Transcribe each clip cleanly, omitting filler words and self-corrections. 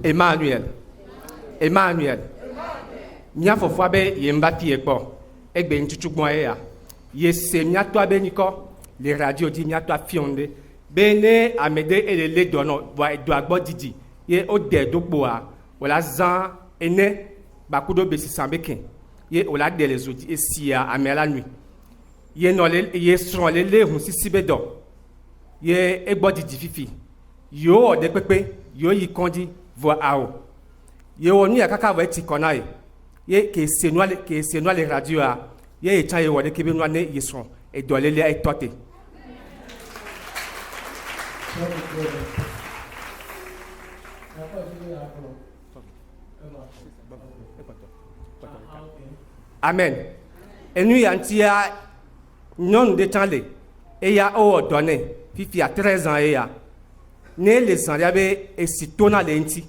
Emmanuel. Mia fofo abe yembati ekpo. Egbe ntuchugbo ya. Yese mia to abe niko. Les radios di mia to afionde. Bene amede elele dono wa do agbo didi. Ye o de dokbo a. Wala zan ene bakudo besi sambeken. Ye ola de les odi esia amela nuit. Ye no le ye son le hun sisibedo. Ye egbo didi fifi. Yo de pepe, yo yi kondi vo ao. Ye wonu ya kaka vo eti konae. Ye ke senwa le radio a. Ye e chan ye wode kebe no ne yeson e do lele e tote. Amen. Enu ya ntia non de tanle e ya o donné fifi a 13 ans e ya. Ne le san yabe e sitona le nti.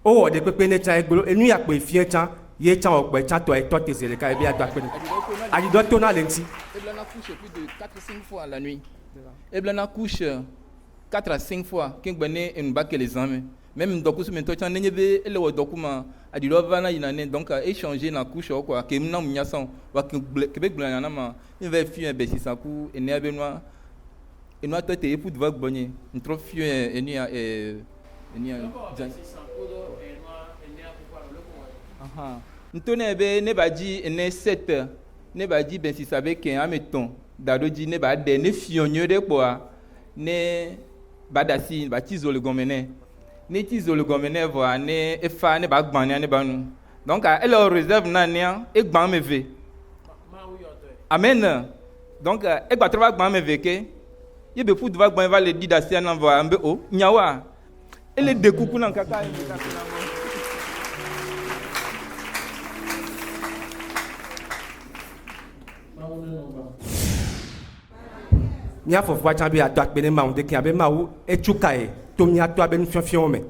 O de pepe ne chan egbolo enu ya pe fie chan ye chan o pe chan to e tote zele ka e bi adwa pe. Ali do tona le nti. Eblana couche plus de 4 ou 5 fois la nuit. Eblana couche 4 à 5 fois king bene en bas que les hommes. Même doku su mento chan nenyebe ele wo dokuma adi do vana yinane donc échanger na couche quoi que mna munya son wa Québec blanc na ma il va fuir be sisaku ene abenwa eno atete e pour vague bonye ntro fuir enia enia aha ntone be ne baji ene 7 ne baji ben si sabe que ameton dado di ne ba de ne fionyo de quoi ne badasi ba tizo le gomene ne tizo le gomene voa ne efa ne ba gban ne ba nu donc elle réserve na ne e gban me ve amen donc e gba traba gban me ve ke ye be pour va gban va le di dasi na voa ambe o nyawa ele de kuku na kaka Mia fofo chambi a doit bene ma onde ki abe ma u echukae to mia to abe nfiofio me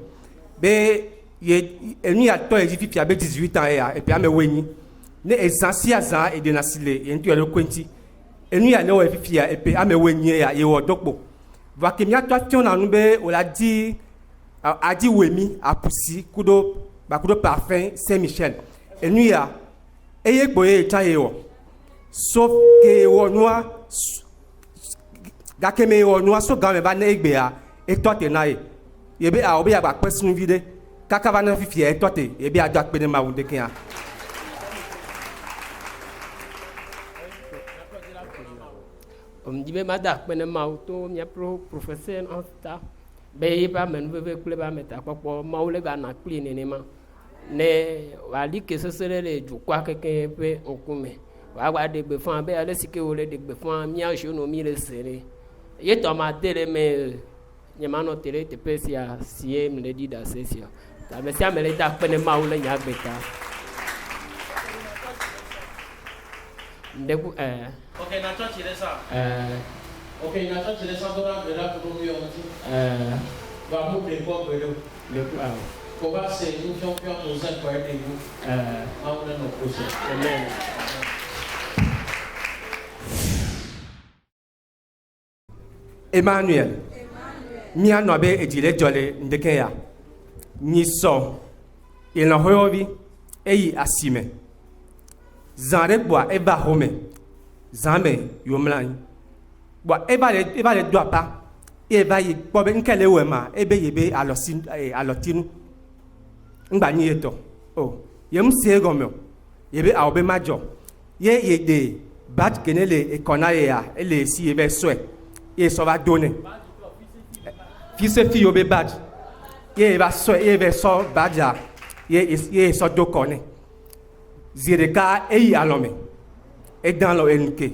be ye enu ya to e fifi abe 18 ans ya e puis ame wenyi ne esansi azan e de nasile e ntu ele kwenti enu ya le o fifi ya e puis ame wenyi ya ye wo dokpo va ke mia to fion na nu be o la di adi wemi apusi kudo ba kudo parfum Saint Michel enu ya eye gboye chan ye wo sauf que wo noa gakeme wo no aso game ba na egbe a etote na ye be a obi agba pesinu vide kaka ba na fifi etote ye be ajo apede ma wunde kian dibe mada pene ma to mia professeur en sta be ba men veve kule ba meta popo ma ule ba na clean ni ma ne wali ke sesere le ju kwa keke pe okume wa de gbe fun be ale sike wo le de gbe fun mia jono mi le sere ye to ma tele me nyamano tele te pesia sie me le di da sesio ta me sia me le da pene ma ule nya beta ndeku okay na church ile sa okay na church ile sa do na bela ko mi o ti va mu de ko belo le ko ba se ni champion no za ko de bu ma no ko se amen. Emmanuel. Mia no be ejile jole ndeke ya. Ni so. Il na hoyovi eyi asime. Zanre boa eba home. Zame yomlan. Boa eba le doa pa. Eba yi bobe nkele wema ebe yebe alotinu. Ngba ni eto. Oh, yem se gomyo. Yebe aobe majo. Ye de bad kenele ekonaye ya ele si ebe swe. Ye so va donner fils et fille obe bad ye va so badja ye so do koné zireka e alome e dans lo enke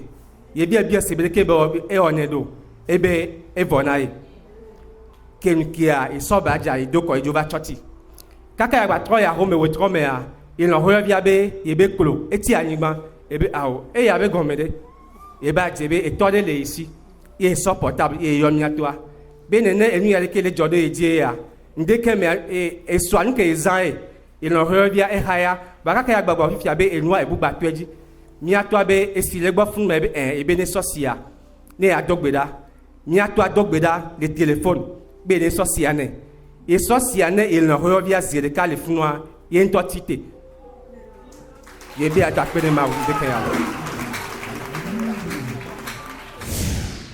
ye bien sebele bo e onedo ebe e bonaye kenkia e so badja e do ko e jova choti kaka ya gba tro ya home we tro me a il no hoya biabe ye be klo eti anyigba ebe awo e ya be gomede e ba jebe e tode le ici ye supportable ye yomia toa benene enu ya lekele jodo eje ya ndeke me e swan ke ezan e no hobia e haya bakaka ya gbagba fifia be enua e bugba toji mi atwa be esile gbo fun me be ebe ne sosia ne adogbeda mi atwa dogbeda le téléphone be ne sosia ne et sociane il ne revient à zéro le funwa yen totité yebe atakpe ma de kaya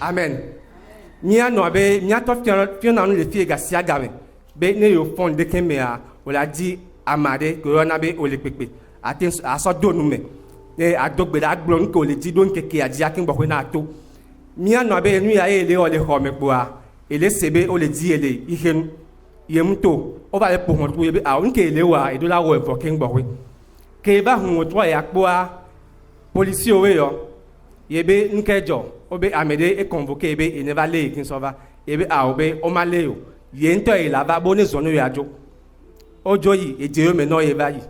amen nia no be nia to fiona no le fie ga sia gabe be ne yo fond de kemea o la di amade corona be o le pepe atin aso donu me e adogbe da glon ko le di don keke adi akin bo na to nia no be nu ya ele o le home boa ele sebe o le di ele ihenu yemto o ba le po mo to yebe a on ke ele wa e do la wo e fokin bo we ke ba hu to ya poa police o we yo yebe nkejo obe amede e convoqué ebe e ne va le kin so va ebe a obe o ma le o ye nto e la va bo ne zonu ya jo ojo yi e je o me no ye va yi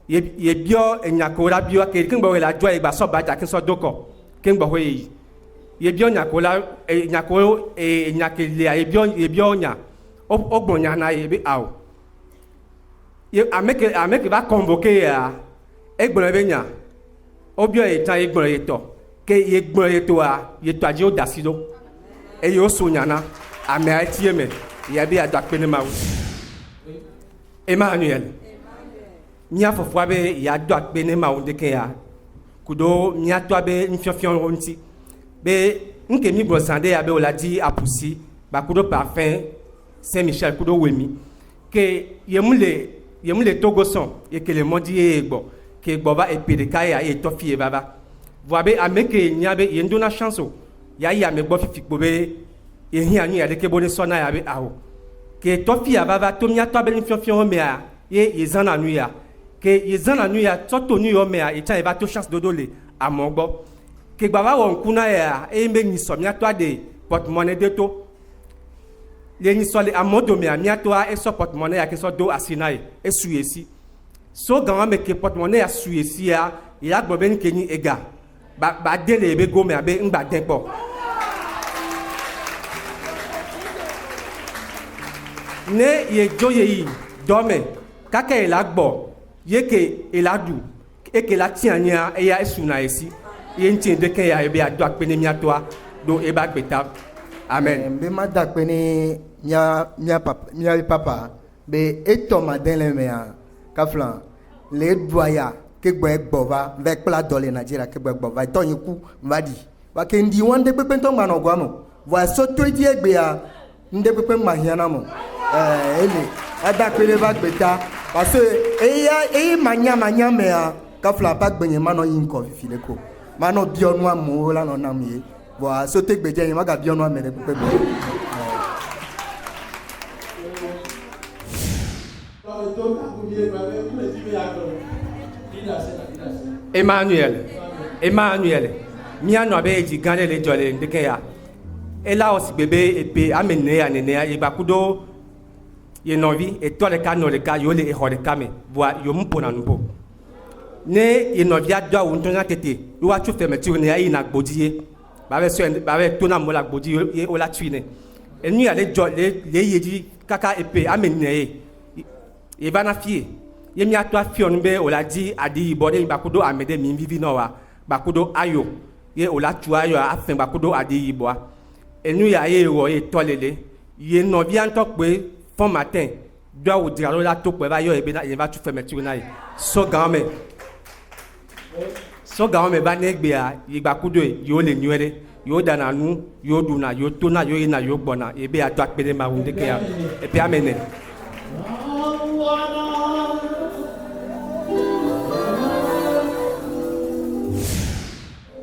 ye bio enyakora bio ke kin bo we la jo e gba so ba ja kin so doko kin bo we yi ye bio nyakola enyakoro enyakele ye bio nya ogbonya na ebe a o ye ameke va convoqué ya egbon ebe nya obio e tan egbon e to ke ye gbon ye to aji o dasido e yo so nyana ame atie me ye bi adakpe ne mawu Emmanuel nya fofo abe ya adakpe ne mawu de ke ya kudo nya to abe nfiofio onti be nke mi brosande ya be oladi apusi ba kudo parfum Saint Michel kudo wemi ke yemule Togo son ye ke le modi e gbo ke gbo ba e pedeka ya e tofi e baba voabe ameke nyabe yendona chance ya me gbo fifi gbobe e hin anu ya de ke boni sona ya be awo ke tofi ya baba to mia to be nfiofio me ya ye zana nu ya ke ye zana nu ya to nu yo me ya e tan e ba to chance dodole amogbo ke gba wa won kuna ya e me ni so mia to de porte-monnaie de to le ni so le amodo me ya mia to e so porte-monnaie ya ke so do asinae e suesi so gan me ke porte-monnaie ya suesi ya ya gbo ben keni ega ba dele be go me abe ngba den po ne ye joye yi dome kaka e la gbo ye ke e la du e ke la tianya e ya esuna esi ye ntin de ke ya e be adu apene mi atoa do e ba gbeta amen be ma da pe ni mia papa be eto ma den le me a kaflan le doya ke gbo va ve kpla dole Nigeria ke gbo va to yin ku va di wa ke ndi won de pepe to ma no gwa mo wa so to di egbe a nde pepe ma hiana mo ele ada pe le va gbeta parce e manya me a kafla pa gbenye ma no yin ko fi le ko ma no bi onu amu la no na mi wa so te gbeje yin ma ga bi onu amere pepe bo Emmanuel mia no be ji gane le jole ndeke ya ela osi bebe epe amene ya nene ya ibakudo ye novi e to le ka no le ka yo le e hore kame boa yo mpo na npo ne ye novi adwa wonto na tete yo wa chu femeti ne ya ina gbodie ba be to na mo la gbodi ye o la twine enu ya le jole le yeji kaka epe amene e bana fie ye mi atwa fion be oladi adi bode bakudo amede mi vivi no wa bakudo ayo ye olatu ayo afen bakudo adi iboa enu ya ye wo ye tolele ye no bi anto pe fon matin doa o dira la to pe ba yo e be na ye va tu femetu na ye so game ba negbe a ye bakudo yo le nyere yo dana nu yo duna yo tona yo ina yo gbona e be atwa pe ma wunde ke ya e pe amene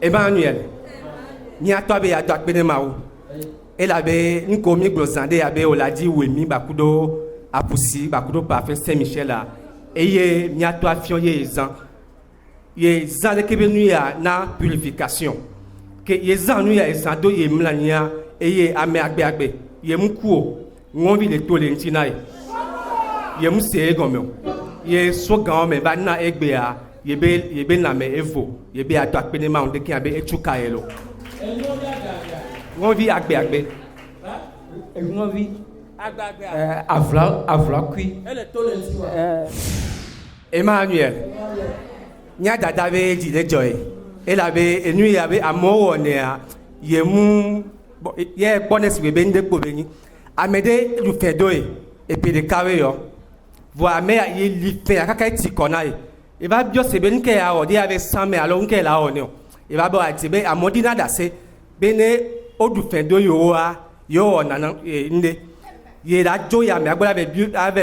Emmanuel ni atwa be ya atwa pe ma wo ela be nko mi glosande ya be oladi wemi bakudo apusi bakudo parfait Saint Michel la eye mi atwa fion ye zan le kebe nu ya na purification ke ye zan nu ya ezan do ye mlania eye ame agbe ye mkuo ngonvi le to le ntina ye mse gomo ye so gan me ba na egbe a ye be na me evo ye be atwa pe ni ma on de kin abe etuka elo ngonvi agbe ngonvi avla kui Elle est tolérante. Emmanuel nya dada be di le joy ela be enu ya be amowo ne a ye mu ye bonus be nde ko be ni amede lu fedoe et puis de carré yo voir mais il lit fait kaka ti konae il va bien se ben ke a odi avec 100 mais alors ke la on il va ba ti be amodina dase bene odu fin do yo a yo nana nde ye la jo ya me agbola avec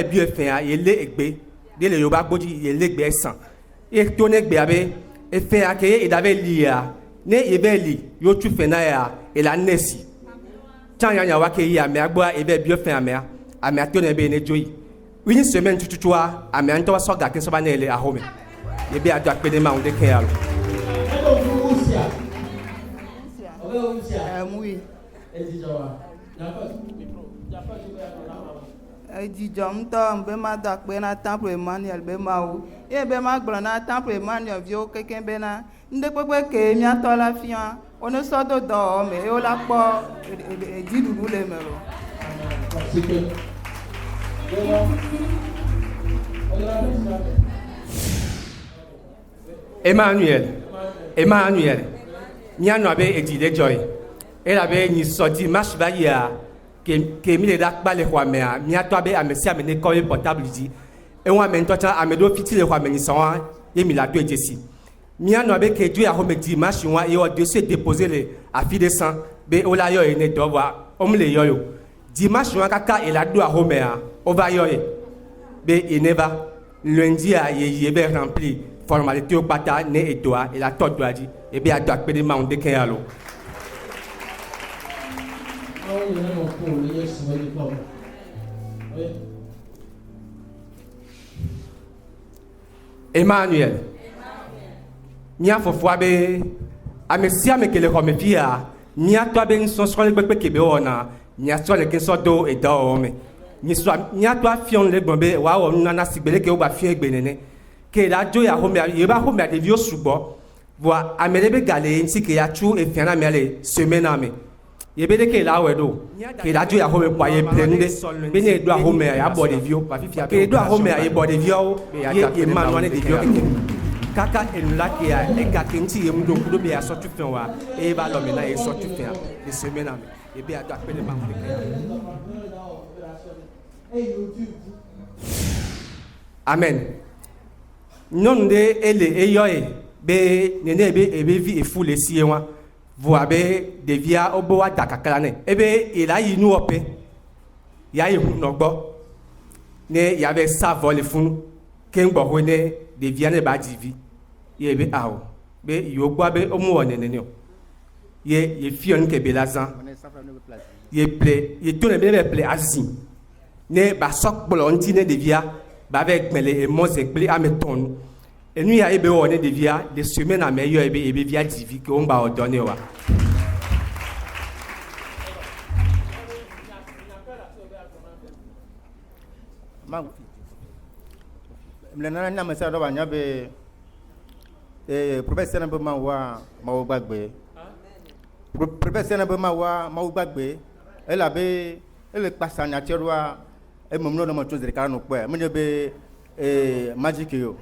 bien fin a il le egbe de le yo ba gboji il le egbe 100 e to ne egbe abe e fin a ke e dave lia ne e be li yo tu fin na ya e la nesi chan ya wa ke ya me agbola e be bien fin a me a to ne be ne joyi une semaine tututua a me anto wa so ga ke so ba ne le a home e be ado apede ma unde ke alo oui. Dijom be ma da pe na temple Emmanuel be ma o e be ma gblo na temple Emmanuel vi o keken be na nde pepe ke mi ato la fian o no so do do me o la po e di dudu le me lo Emmanuel Nyano abe edile joy. Elle avait ni sorti marche baïa que mi le dak ba le kwa mea mi ato abe amesi amene ko portable di e won amen tota amedo fiti le kwa meni son ye mi la do ejesi mi ano abe ke du ya home di marche wa e o dossier déposer le a fi de sang be o la yo e ne do wa o mu le yo yo di marche wa kaka e la do a home a o va yo e be e neva lundi a ye be rempli formalité au pata ne et doa et la tot doa di e be a do akpede ma on de ken alo Emmanuel mia fofo be amesia me kele ko me fia mia to be nso so le pepe ke be ona mia so le kin so do e do o me ni so mia to afion le gbon be wa o nana sigbele ke o ba fi egbe nene ke la jo ya ho me ye ba ho me de vio subo voi amele be gale nti ke ya chu e fiana me ale semaine ame ye be de ke la wedo ke la jo ya ho me kwa ye plende be ne do ho me ya bo de vio ke do ho me ya bo de vio ye ma no ne de vio kaka enula ke ya e ka kinti ye mdo kudo be ya so tu fen wa e ba lo me na e so tu fen e semaine ame e be ado apele ma mo amen non de ele eyoe be nene be vi e fule si enwa vo abe devia obo wa dakakala ne ebe ila yi nu ope ya yi hu no gbo ne ya be sa vole funu ke ngbo ho ne devia ne ba divi ye be awo be yo gbo be omu won ne ne o ye fion ke be lazan ye ple ye to ne be ple azin ne ba sok bolo nti ne devia ba avec mele e moze ple ameton et nous ya ebe one de via de semaine à meilleur ebe via divi que on va donner wa mlena na mesa do ba nya be professeur na be ma wa gbagbe professeur na be ma gbagbe elle be elle passe na tiroa e mo no mo to zere ka no pe mo be magic yo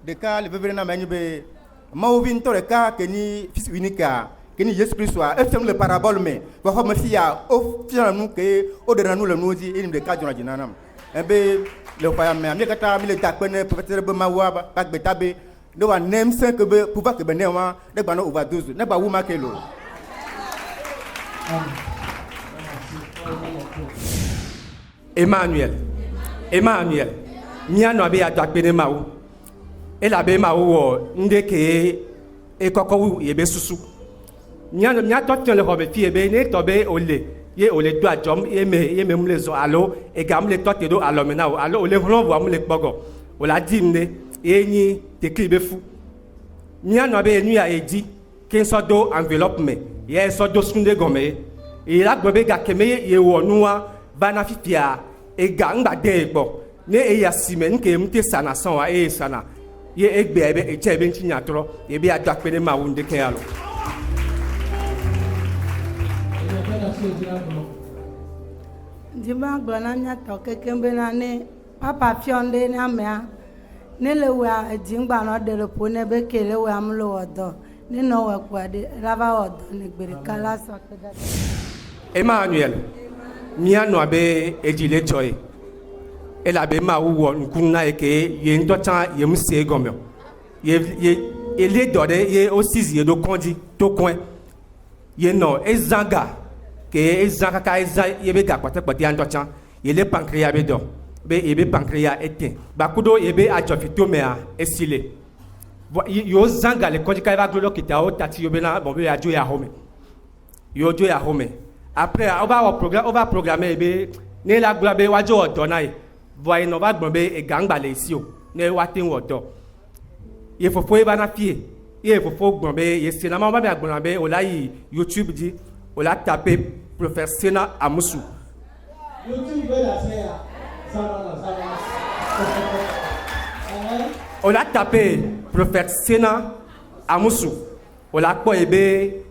de cas le bébé na menu be mawvin to le cas que ni fils unique que ni Jésus Christ soit eftem le parabole mais va ho mafia o fiana nu que o de nanu le nuzi in de cas jona jinanam e be le faya me mi kata mi le takpene peut-être be mawa ba be tabe do wa nem 5 que be pouvoir que be ne wa de ba no overdose ne ba wu makelo Emmanuel miano abe ya takpene mawu ela be ma wo ndeke e kokko ye be susu nya to tian le hobe fie be ne to be ole ye ole do ajom ye me mle zo alo e gam le to te do alo me na o alo ole hron vo amle gbogo o la di ne enyi te klibe fu nya no be enu ya eji kin so do envelope me ye so do sunde gome e la gbe ga keme ye wo nuwa bana fifia e ga ngba de gbo ne e ya simen ke mte sana san wa e sana ye egbe ebe eche ebe nchi nyatro ye bi ado akpede ma wunde ken alo Jima gbona nya to kekembe na ne papa fionde na mea ne le wa jingba no de repo ne be kele wa amlo odo ne no wa kwade lava odo ne gbere kala so Emmanuel miano abe ejile joy et la be ma wo nkuna e ke ye ntocha ye mse gomyo ye ele dode ye aussi ye do kondi to coin ye no ezanga ke ezanga ka eza ye be ga kwate antocha ye le pancréas be do be e be pancréas eten ba kudo ye be ajofito me a esile yo zanga le kondi ka va glolo kita o tati yo be na bon be ajo ya home yo jo ya home après on va programmer be ne la gba be wajo odo na e voye no va gbon be e gangba le isi o ne wa tin odo ye fofo e ba na fie ye fofo gbon be ye se na ma ba be agbon be o la yi YouTube di o la taper Prophet Sena Amusu YouTube be la se ya ça on la taper Prophet Sena Amusu o la po e be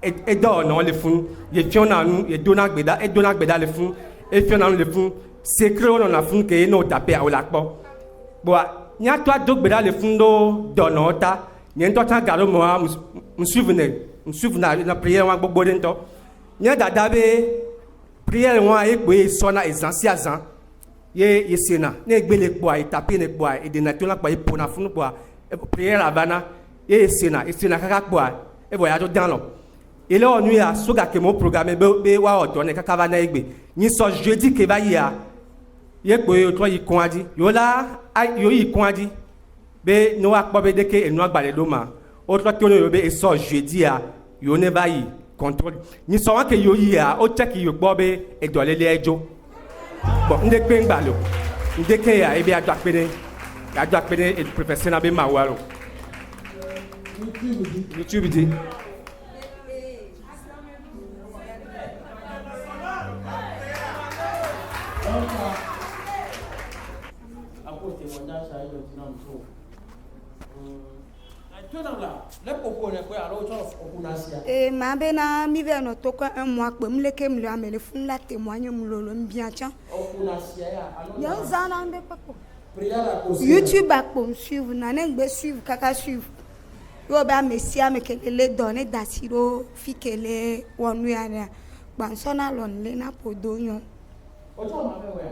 e do no le fun ye fiona nu ye dona gbeda le fun e fiona nu le fun secret on la fun ke no taper o la po bo nya to do gbeda le fun do no ta nya to ta garo mo me souvenir na prière wa gbogbo de nto nya dada be prière wa e pe so na ezansi azan ye sena ne gbele po ai taper ne po ai de na to la pa e po na fun po prière avana ye sena kaka po e voyage dans lo et là on nuit à soga que mon programme be wa odone kaka va na egbe ni so jeudi ke va ya ye pe to yi kon adi yo la yo yi kon adi be no akpo be de ke enu agbale do ma o to to yo be so jeudi a yo ne va yi contrôle ni so wa ke yo yi a o check yo gbo be e dole le ejo bon nde pe ngbalo nde ke ya e be ajo apere e professeur na be ma wa ro YouTube di Et ma bena mi ve no to ko un mois pe mle ke mle amele fun la témoigner mlolo bien tiens yo zana nde papo YouTube akpo suivre na ne gbe suivre kaka suivre yo ba mesia me kelele donner dasiro fikele wonu ya na ban sona lon le na podonyo ojo ma be we